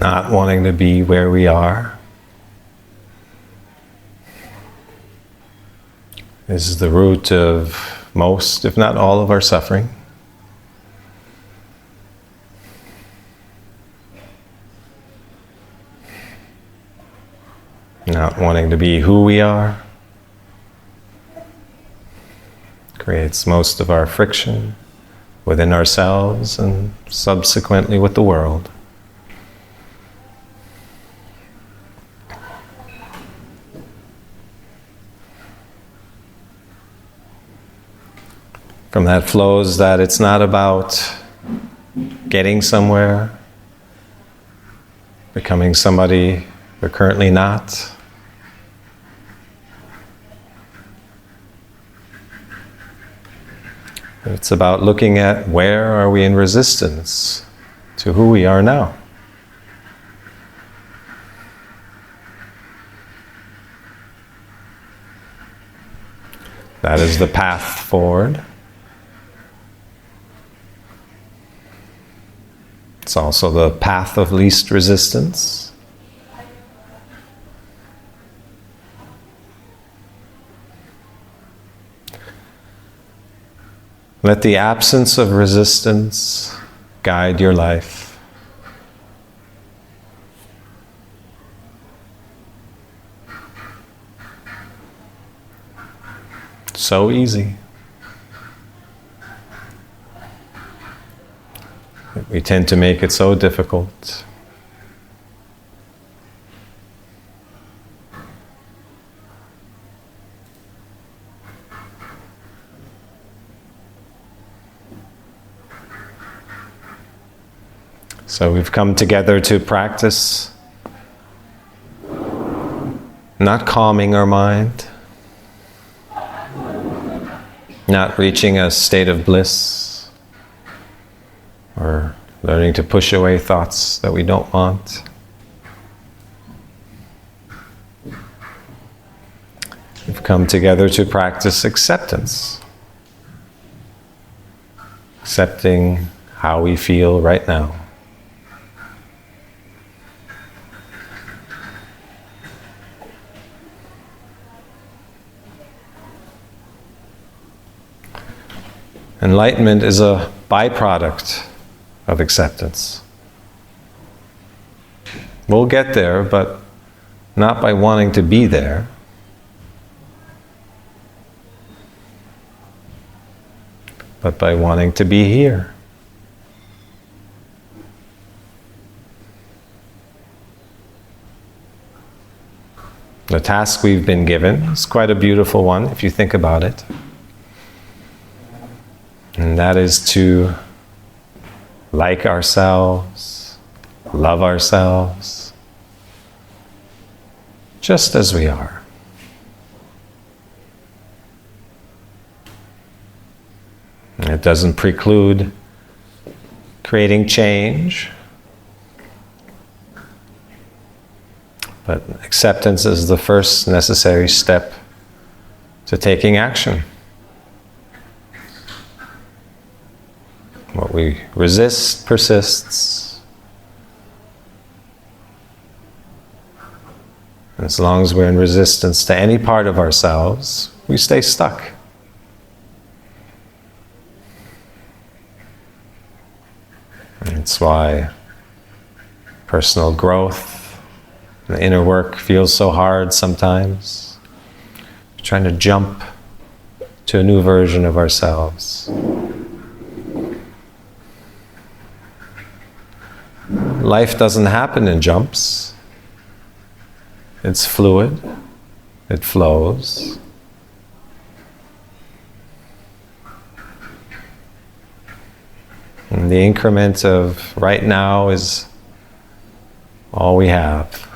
not wanting to be where we are is the root of most, if not all, of our suffering. Not wanting to be who we are creates most of our friction within ourselves and subsequently with the world. From that flows that it's not about getting somewhere, becoming somebody we're currently not. It's about looking at where are we in resistance to who we are now. That is the path forward. It's also the path of least resistance. Let the absence of resistance guide your life. So easy. We tend to make it so difficult. So we've come together to practice not calming our mind, not reaching a state of bliss, or learning to push away thoughts that we don't want. We've come together to practice acceptance. Accepting how we feel right now. Enlightenment is a byproduct of acceptance. We'll get there, but not by wanting to be there. But by wanting to be here. The task we've been given is quite a beautiful one, if you think about it. And that is to like ourselves, love ourselves, just as we are. It doesn't preclude creating change, but acceptance is the first necessary step to taking action. What we resist persists. And as long as we're in resistance to any part of ourselves, we stay stuck. And it's why personal growth, the inner work feels so hard sometimes. We're trying to jump to a new version of ourselves. Life doesn't happen in jumps. It's fluid. It flows. And the increment of right now is all we have.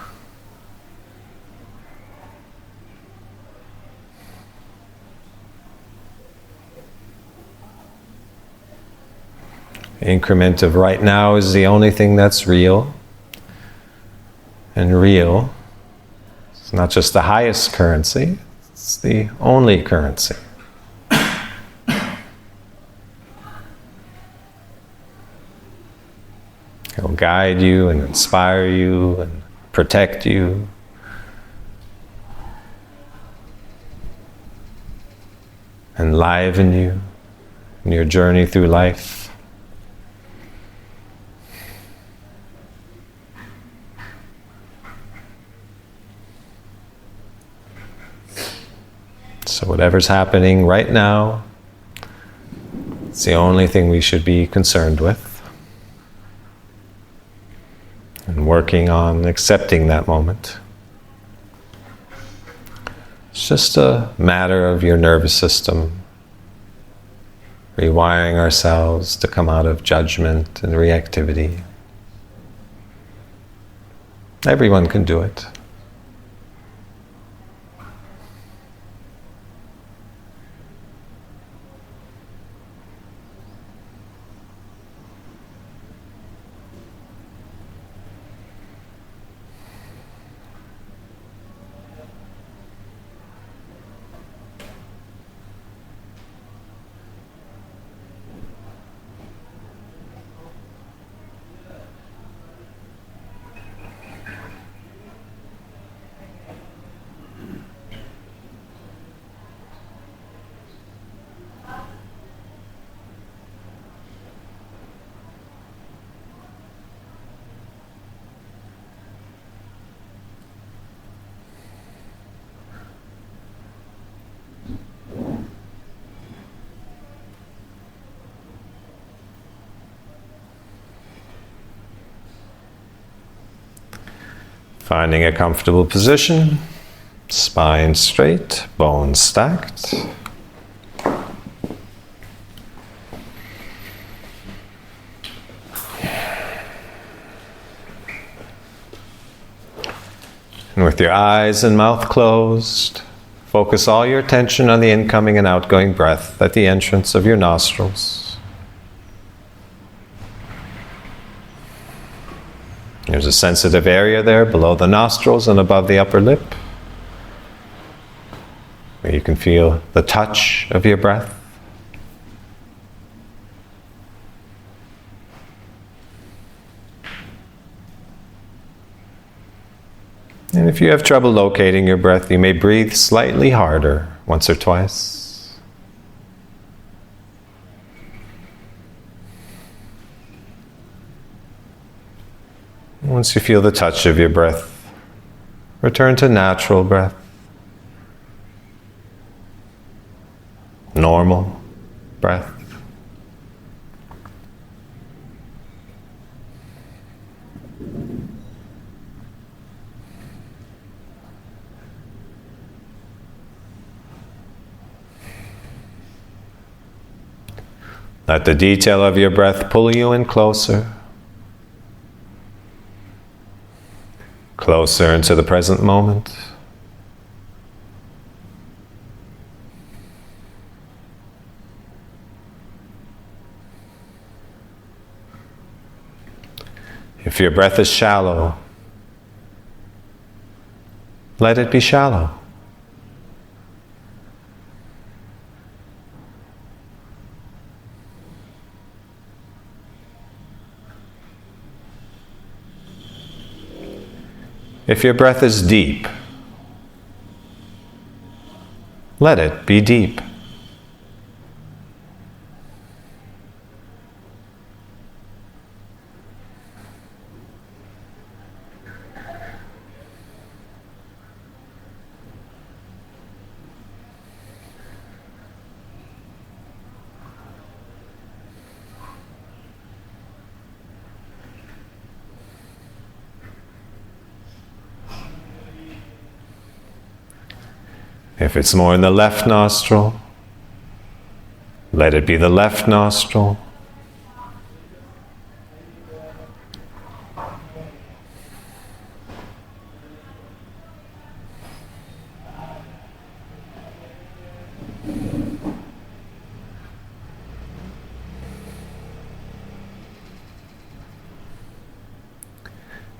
The increment of right now is the only thing that's real. And real is not just the highest currency, it's the only currency. It will guide you and inspire you and protect you. Enliven you in your journey through life. So whatever's happening right now, it's the only thing we should be concerned with. And working on accepting that moment. It's just a matter of your nervous system rewiring ourselves to come out of judgment and reactivity. Everyone can do it. Finding a comfortable position, spine straight, bones stacked. And with your eyes and mouth closed, focus all your attention on the incoming and outgoing breath at the entrance of your nostrils. There's a sensitive area there below the nostrils and above the upper lip, where you can feel the touch of your breath. And if you have trouble locating your breath, you may breathe slightly harder once or twice. Once you feel the touch of your breath, return to natural breath, normal breath. Let the detail of your breath pull you in closer. Closer into the present moment. If your breath is shallow, let it be shallow. If your breath is deep, let it be deep. If it's more in the left nostril, let it be the left nostril.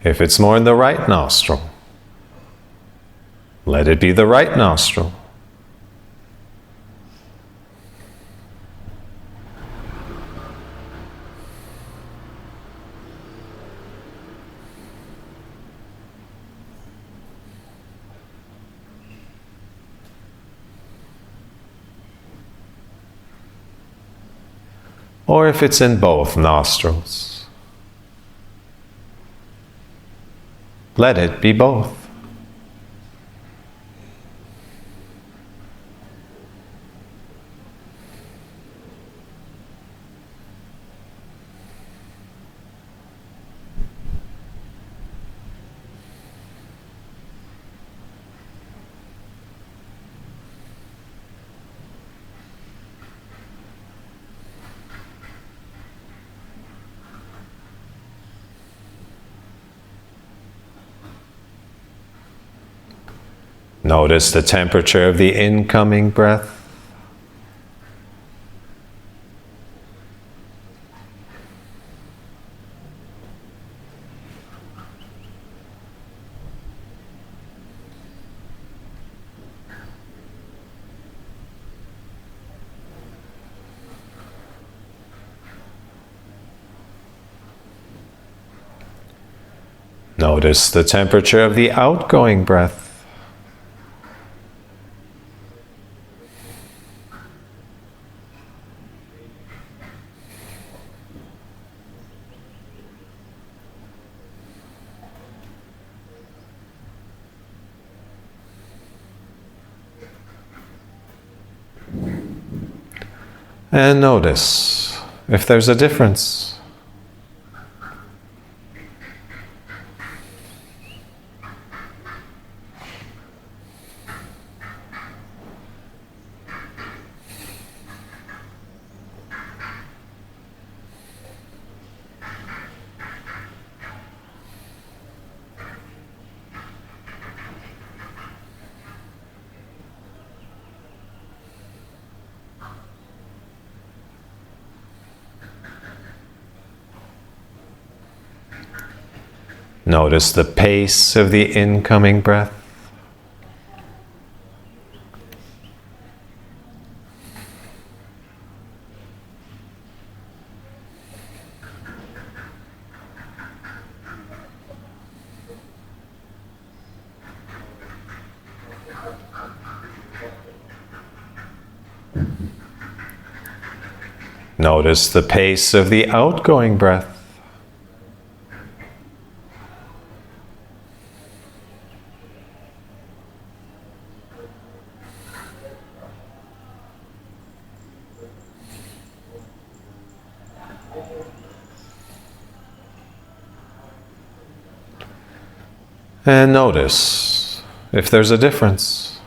If it's more in the right nostril, let it be the right nostril. or if it's in both nostrils. Let it be both. Notice the temperature of the incoming breath. Notice the temperature of the outgoing breath. And notice if there's a difference. Notice the pace of the incoming breath. Notice the pace of the outgoing breath. And notice if there's a difference.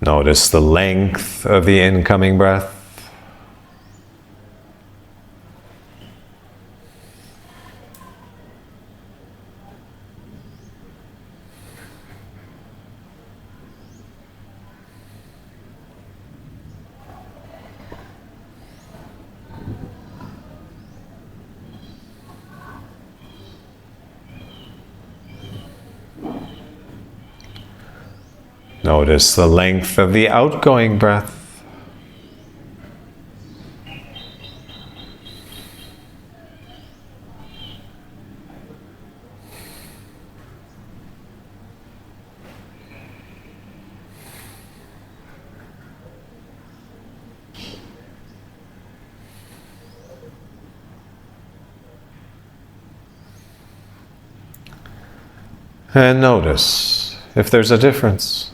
Notice the length of the incoming breath. Notice the length of the outgoing breath. And notice if there's a difference.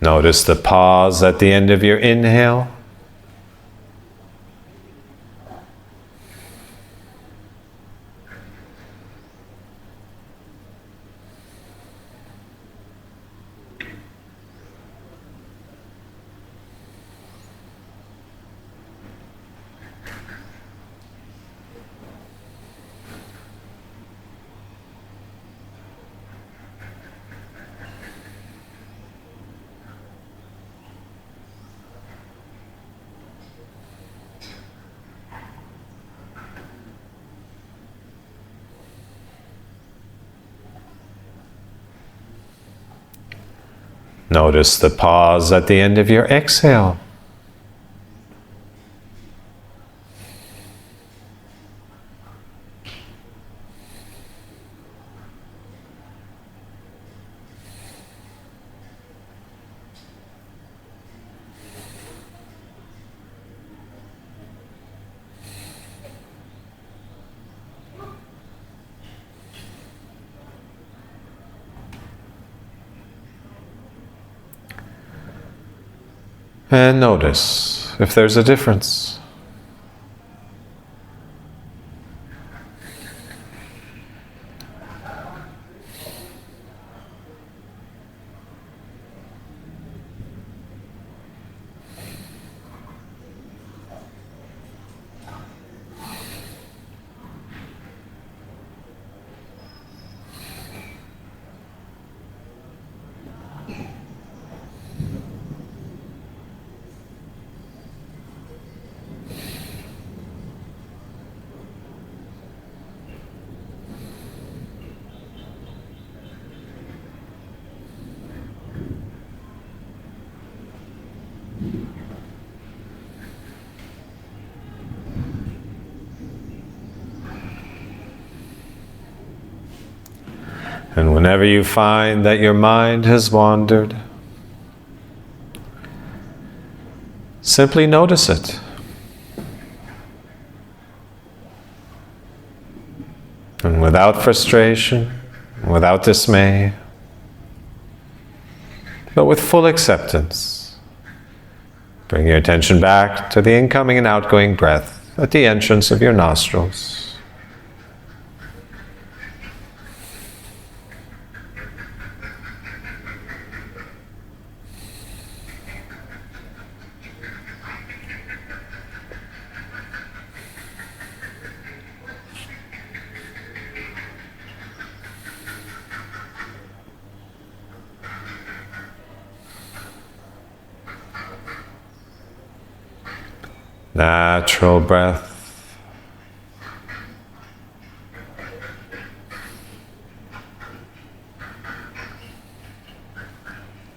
Notice the pause at the end of your inhale. Notice the pause at the end of your exhale. And notice if there's a difference. And whenever you find that your mind has wandered, simply notice it. And without frustration, without dismay, but with full acceptance, bring your attention back to the incoming and outgoing breath at the entrance of your nostrils. Natural breath.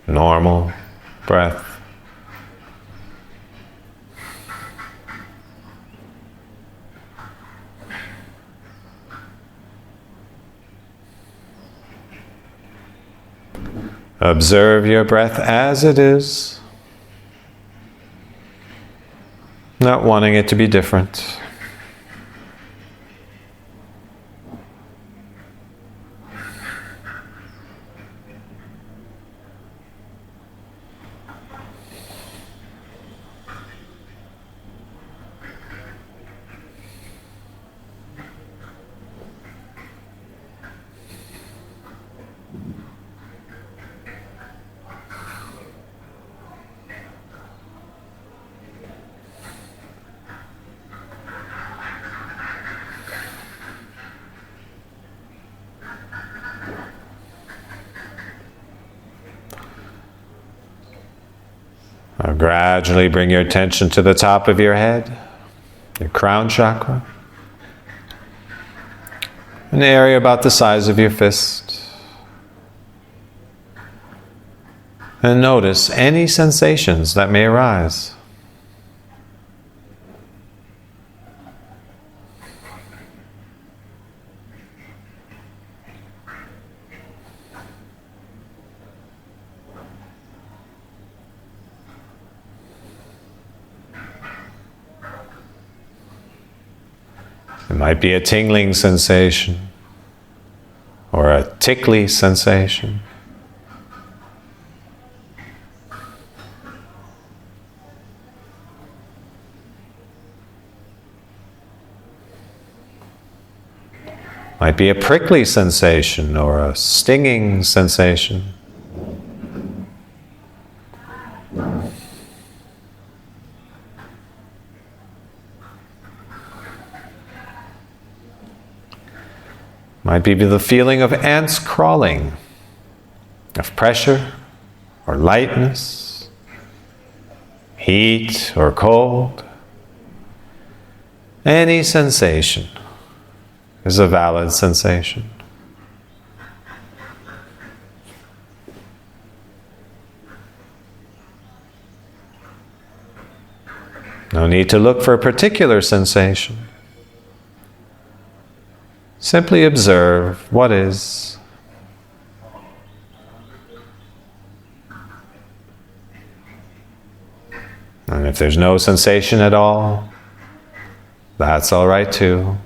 Normal breath. Observe your breath as it is, not wanting it to be different. Now gradually bring your attention to the top of your head, your crown chakra, an area about the size of your fist. And notice any sensations that may arise. It might be a tingling sensation or a tickly sensation. Might be a prickly sensation or a stinging sensation. Might be the feeling of ants crawling, of pressure or lightness, heat or cold. Any sensation is a valid sensation. No need to look for a particular sensation. Simply observe what is. And if there's no sensation at all, that's all right too.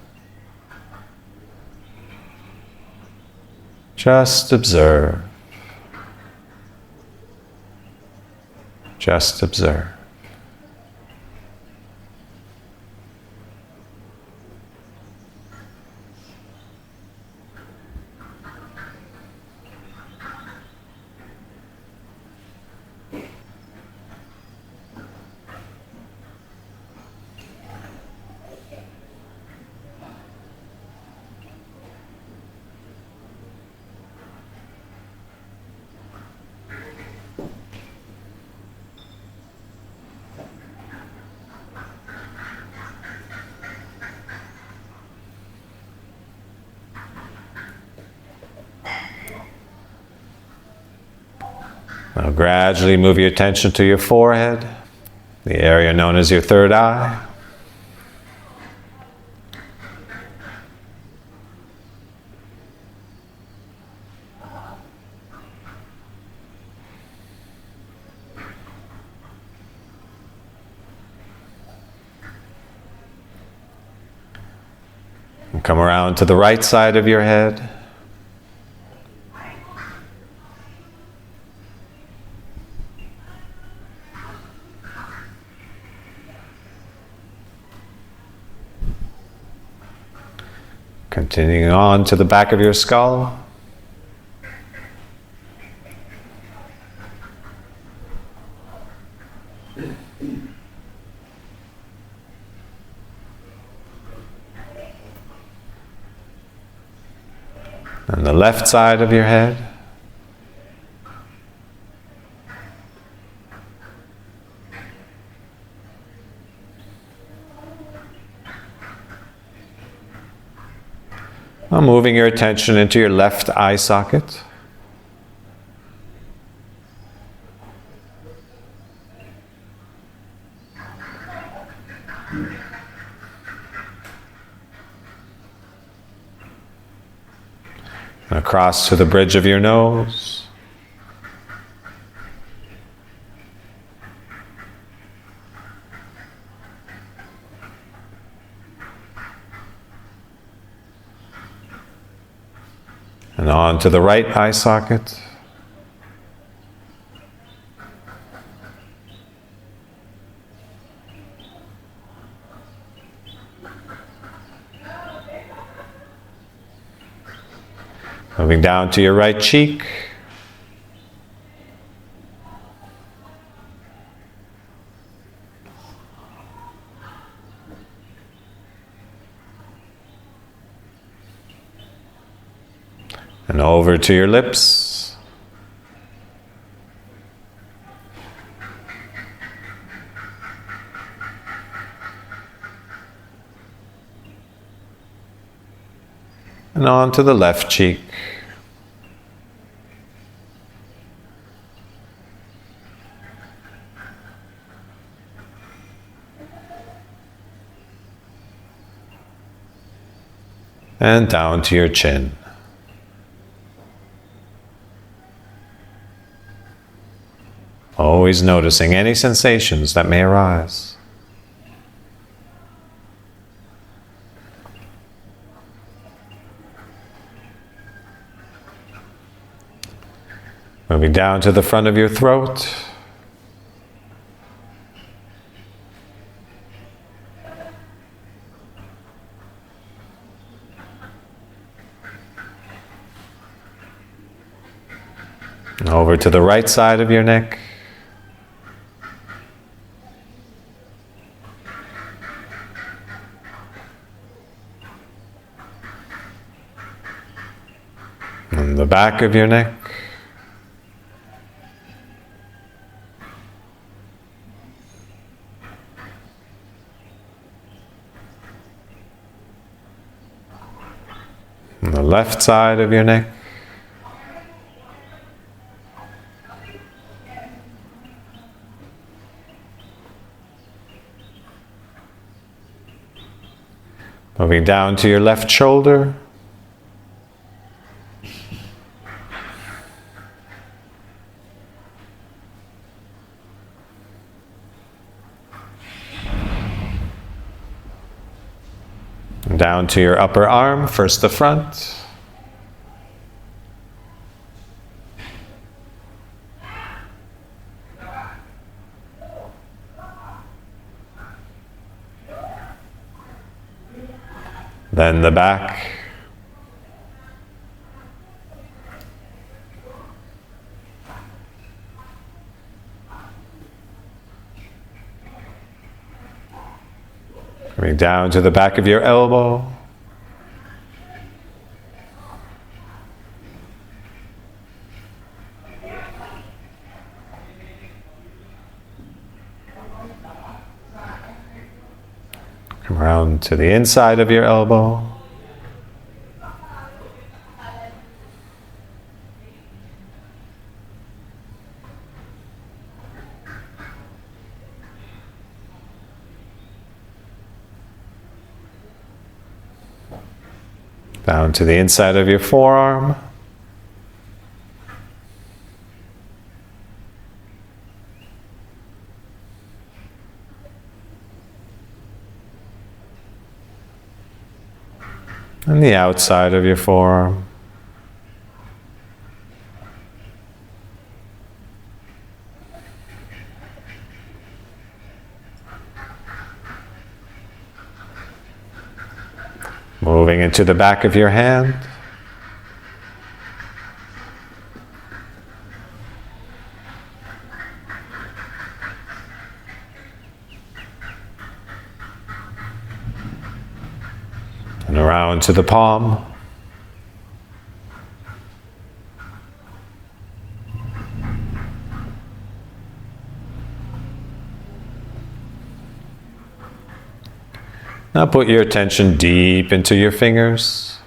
Just observe. Just observe. Now gradually move your attention to your forehead, the area known as your third eye. And come around to the right side of your head. Continuing on to the back of your skull. And the left side of your head. Now moving your attention into your left eye socket. Across to the bridge of your nose. And on to the right eye socket. Moving down to your right cheek. And over to your lips. And on to the left cheek. And down to your chin. Always noticing any sensations that may arise. Moving down to the front of your throat. Over to the right side of your neck. And the back of your neck. And the left side of your neck. Moving down to your left shoulder. And down to your upper arm, first the front. Then the back. Coming down to the back of your elbow. Come around to the inside of your elbow. Down to the inside of your forearm. And the outside of your forearm. Moving into the back of your hand. And around to the palm. Now put your attention deep into your fingers.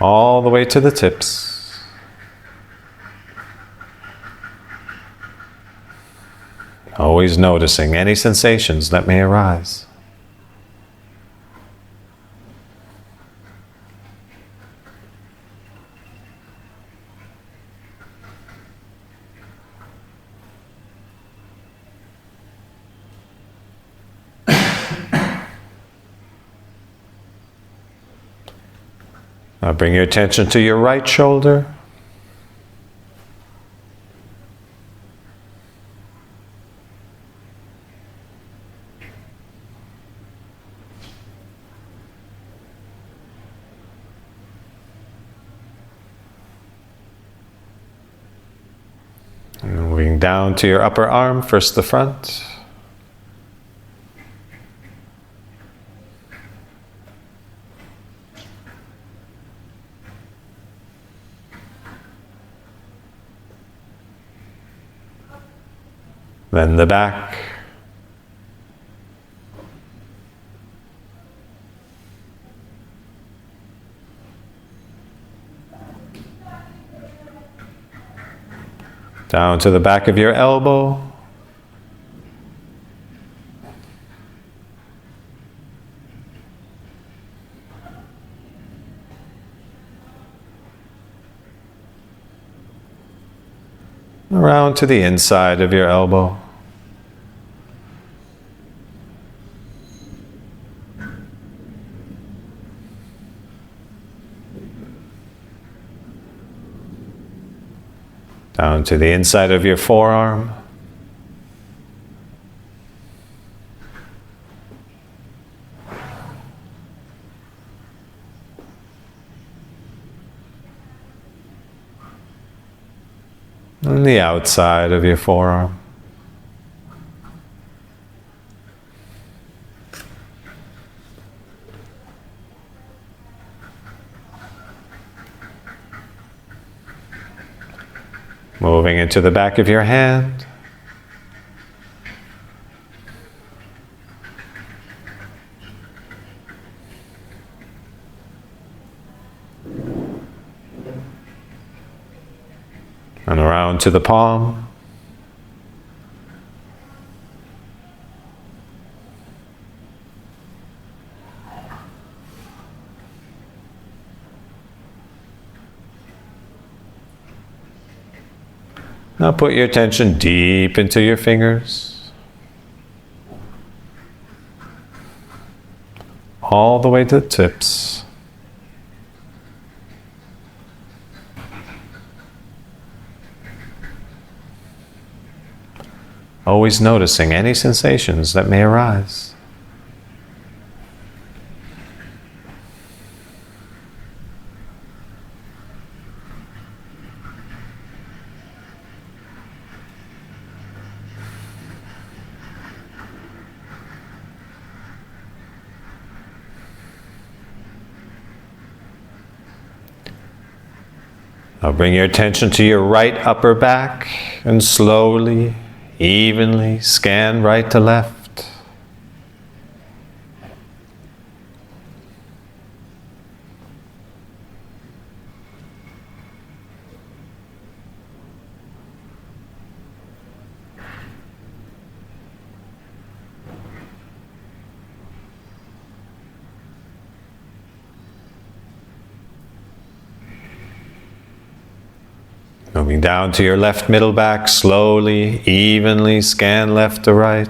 All the way to the tips. Always noticing any sensations that may arise. Now bring your attention to your right shoulder. And moving down to your upper arm, first the front. Then the back. Down to the back of your elbow. Around to the inside of your elbow. Down to the inside of your forearm. and the outside of your forearm. Moving into the back of your hand. And around to the palm. Now put your attention deep into your fingers, all the way to the tips. Always noticing any sensations that may arise. Now bring your attention to your right upper back and slowly, evenly scan right to left. Moving down to your left middle back, slowly, evenly scan left to right.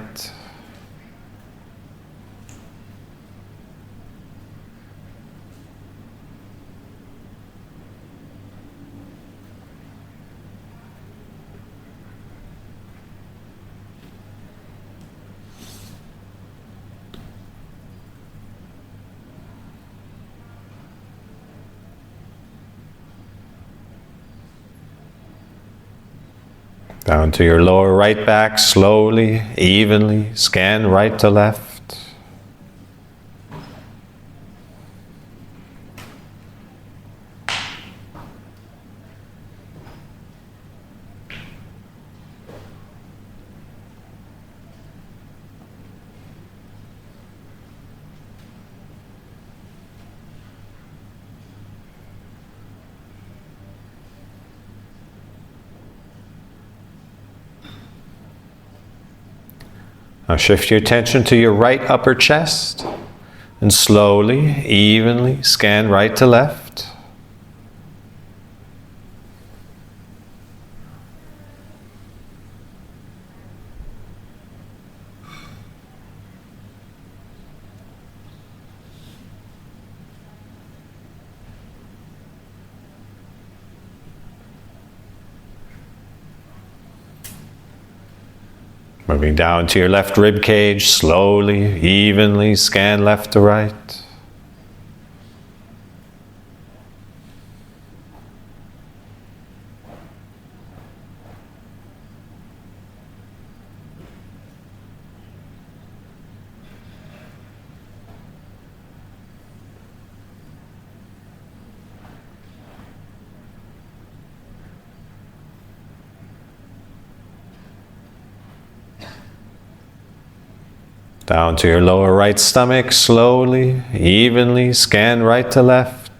Down to your lower right back, slowly, evenly, scan right to left. Now shift your attention to your right upper chest and slowly, evenly scan right to left. Moving down to your left rib cage, slowly, evenly scan left to right. Down to your lower right stomach, slowly, evenly scan right to left.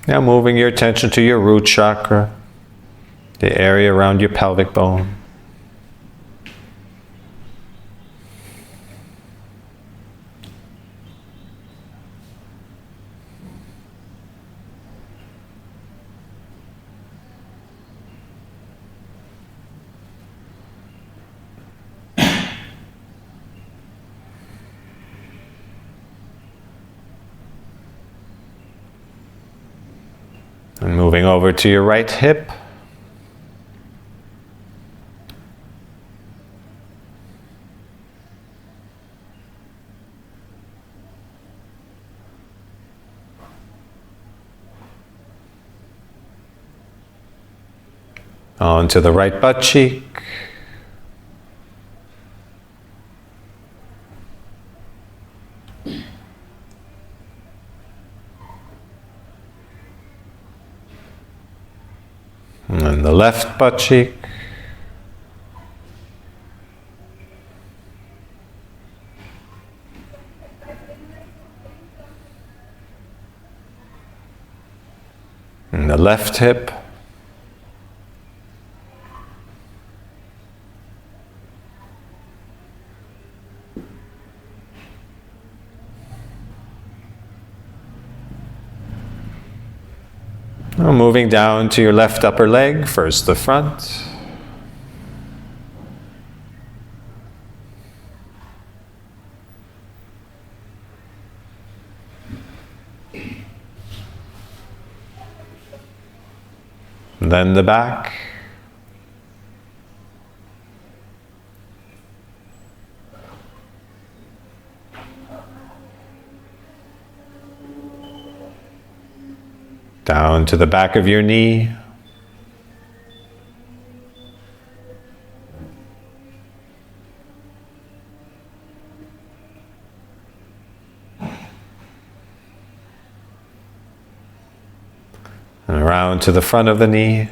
Now moving your attention to your root chakra, the area around your pelvic bone. And moving over to your right hip. Onto the right butt cheek. And then the left butt cheek. And the left hip. Now moving down to your left upper leg, first the front. Then the back. Down to the back of your knee. And around to the front of the knee.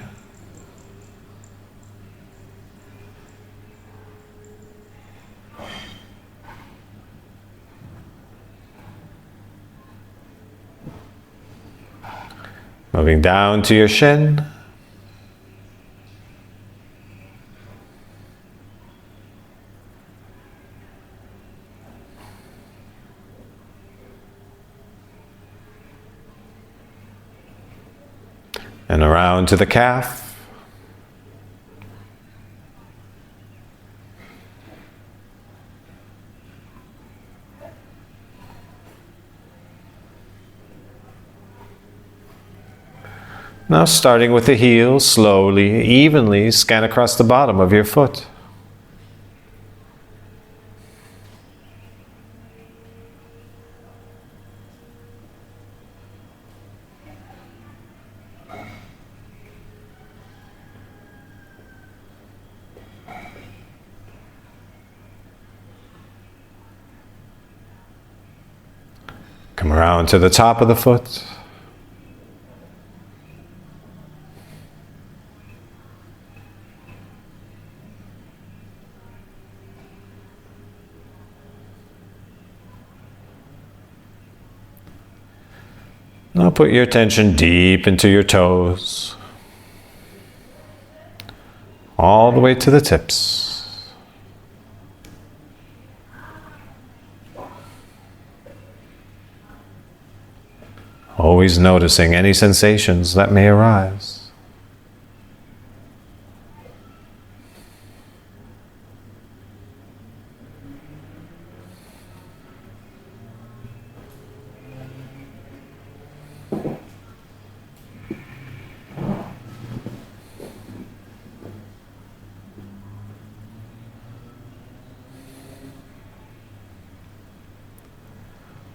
Moving down to your shin. And around to the calf. Now starting with the heel, slowly, evenly scan across the bottom of your foot. Come around to the top of the foot. Now put your attention deep into your toes, all the way to the tips. Always noticing any sensations that may arise.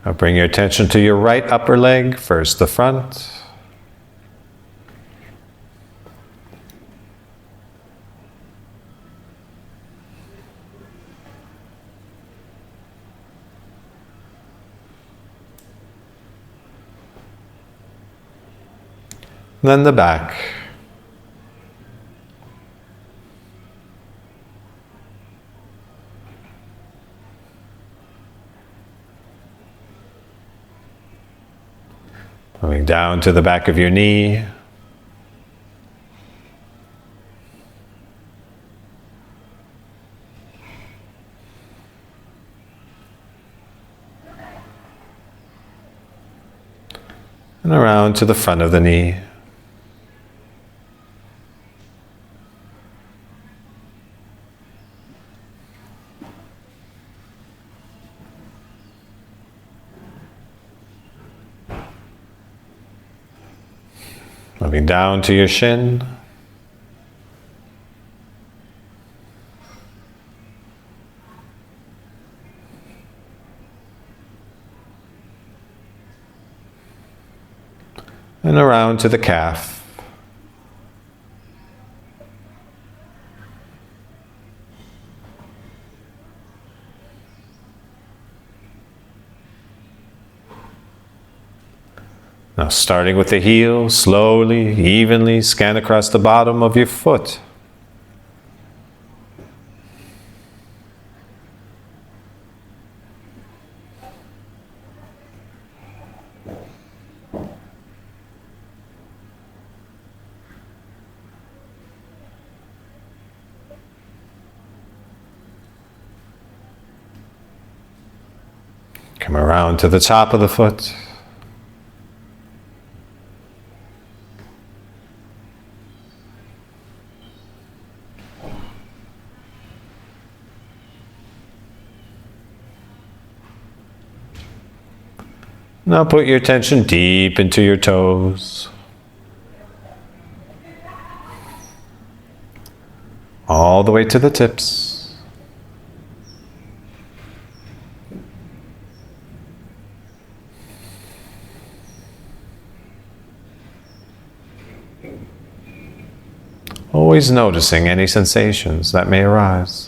Now bring your attention to your right upper leg, first the front. Then the back. Going down to the back of your knee. And around to the front of the knee. Moving down to your shin. And around to the calf. Now, starting with the heel, slowly, evenly scan across the bottom of your foot. Come around to the top of the foot. Now put your attention deep into your toes. All the way to the tips. Always noticing any sensations that may arise.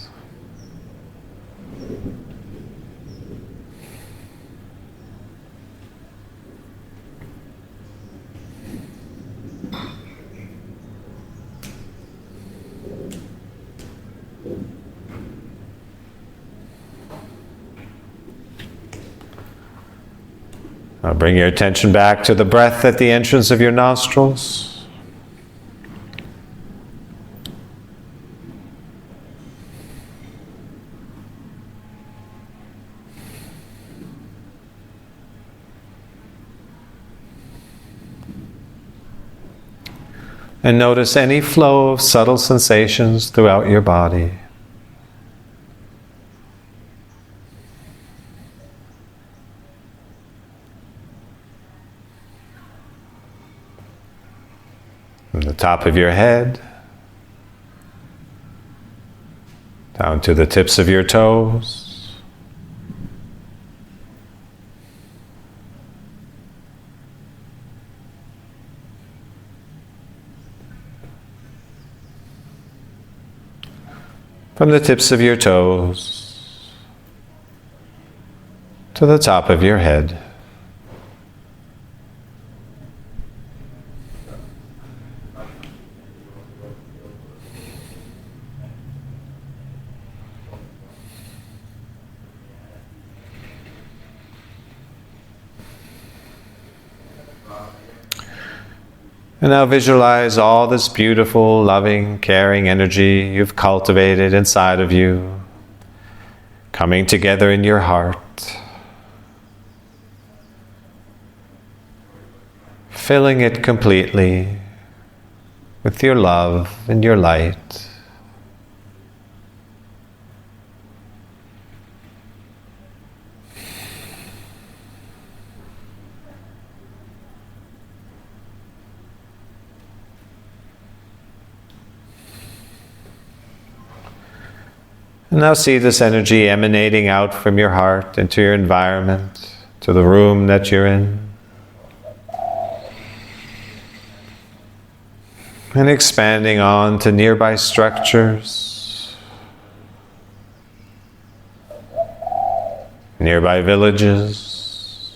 Now bring your attention back to the breath at the entrance of your nostrils. And notice any flow of subtle sensations throughout your body. From the top of your head, down to the tips of your toes, from the tips of your toes to the top of your head. And now visualize all this beautiful, loving, caring energy you've cultivated inside of you, coming together in your heart, filling it completely with your love and your light. And now see this energy emanating out from your heart into your environment, to the room that you're in. And expanding on to nearby structures, nearby villages,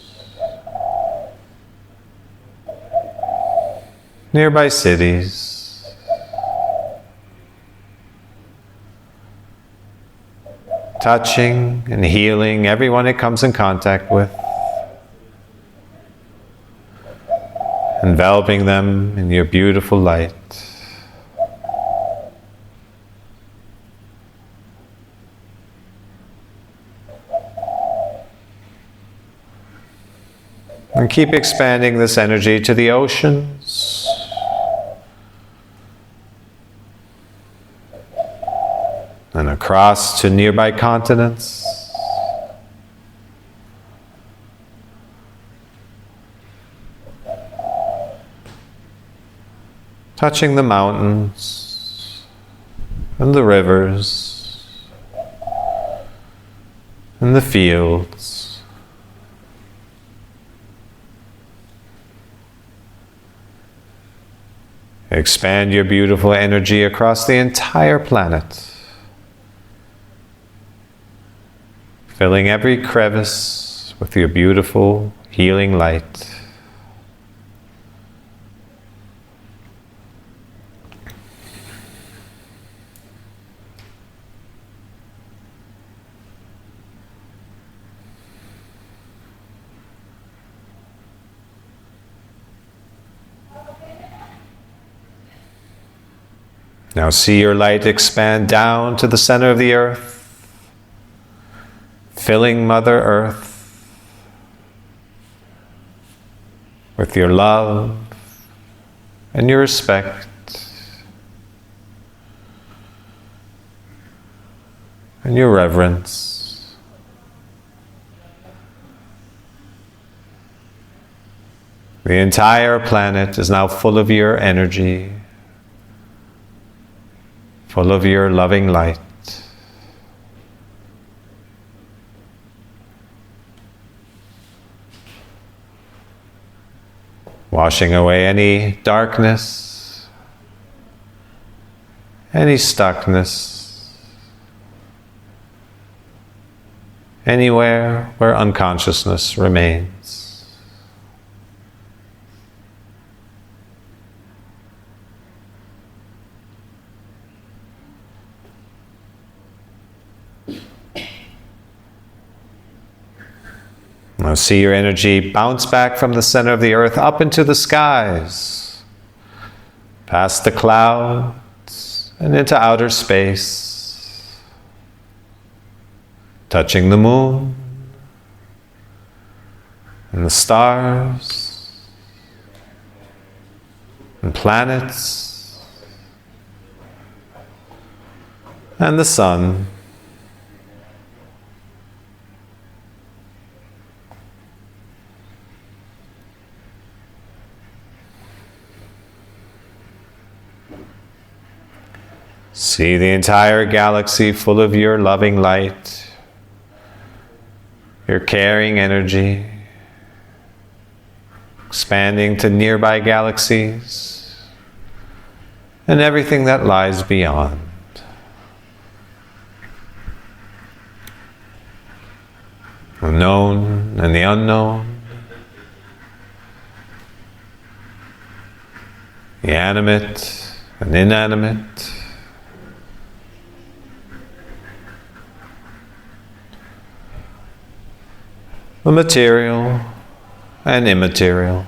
nearby cities. Touching and healing everyone it comes in contact with, enveloping them in your beautiful light. And keep expanding this energy to the oceans, and across to nearby continents, touching the mountains and the rivers and the fields. Expand your beautiful energy across the entire planet, filling every crevice with your beautiful healing light. Now see your light expand down to the center of the earth, filling Mother Earth with your love and your respect and your reverence. The entire planet is now full of your energy, full of your loving light. Washing away any darkness, any stuckness, anywhere where unconsciousness remains. Now see your energy bounce back from the center of the earth up into the skies, past the clouds and into outer space, touching the moon and the stars and planets and the sun. See the entire galaxy full of your loving light, your caring energy, expanding to nearby galaxies and everything that lies beyond. The known and the unknown, the animate and inanimate, the material and immaterial.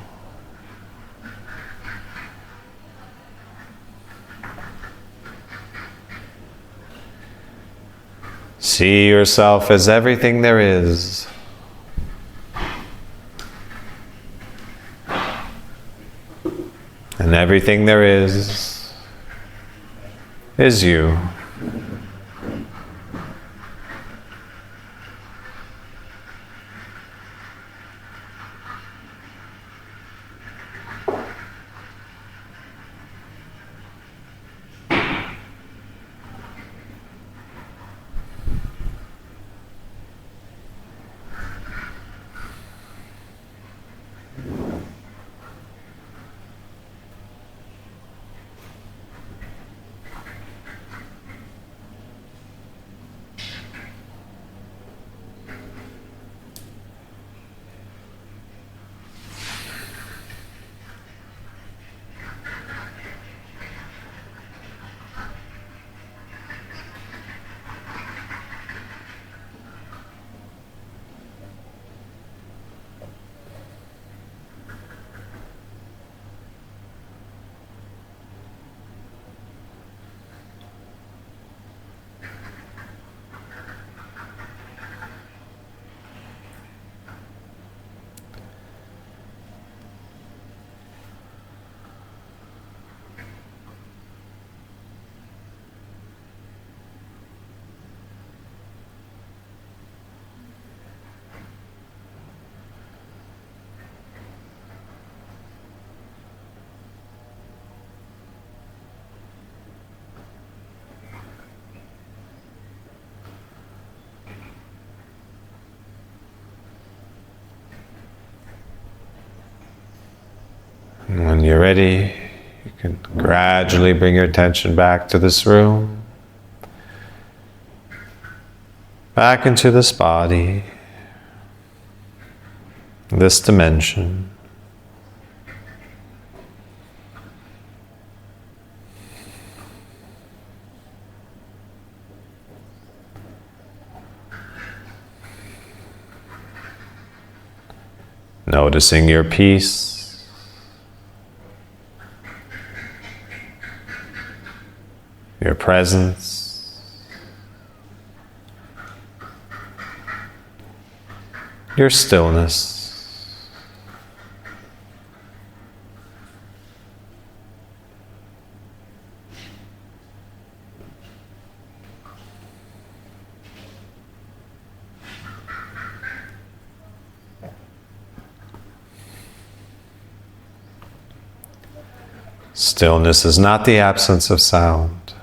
See yourself as everything there is. And everything there is you. When you're ready, you can gradually bring your attention back to this room, back into this body, this dimension. Noticing your peace, your presence, your stillness. Stillness is not the absence of sound.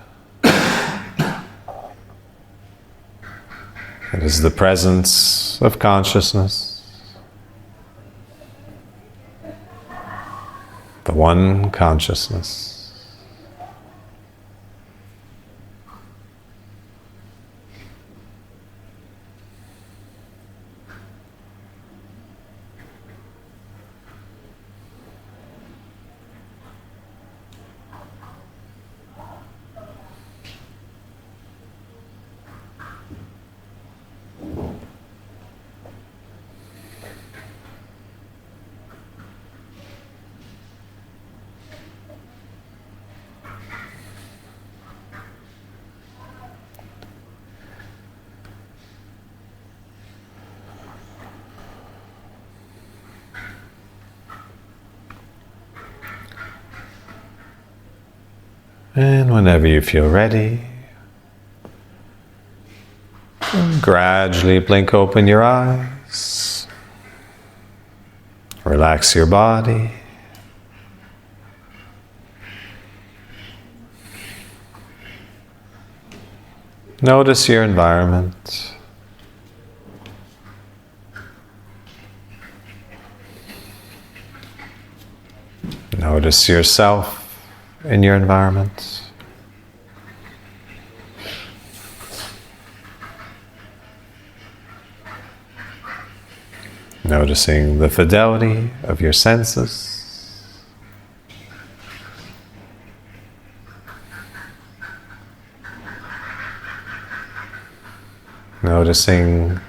It is the presence of consciousness, the one consciousness. And whenever you feel ready, gradually blink open your eyes, relax your body. Notice your environment. Notice yourself in your environment. Noticing the fidelity of your senses. Noticing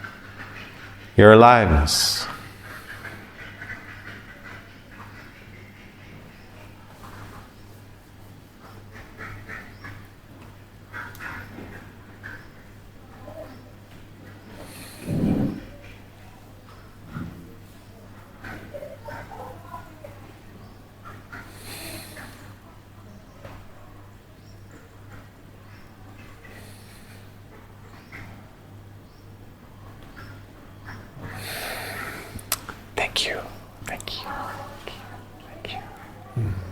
your aliveness. Thank you. Thank you. Thank you. Thank you.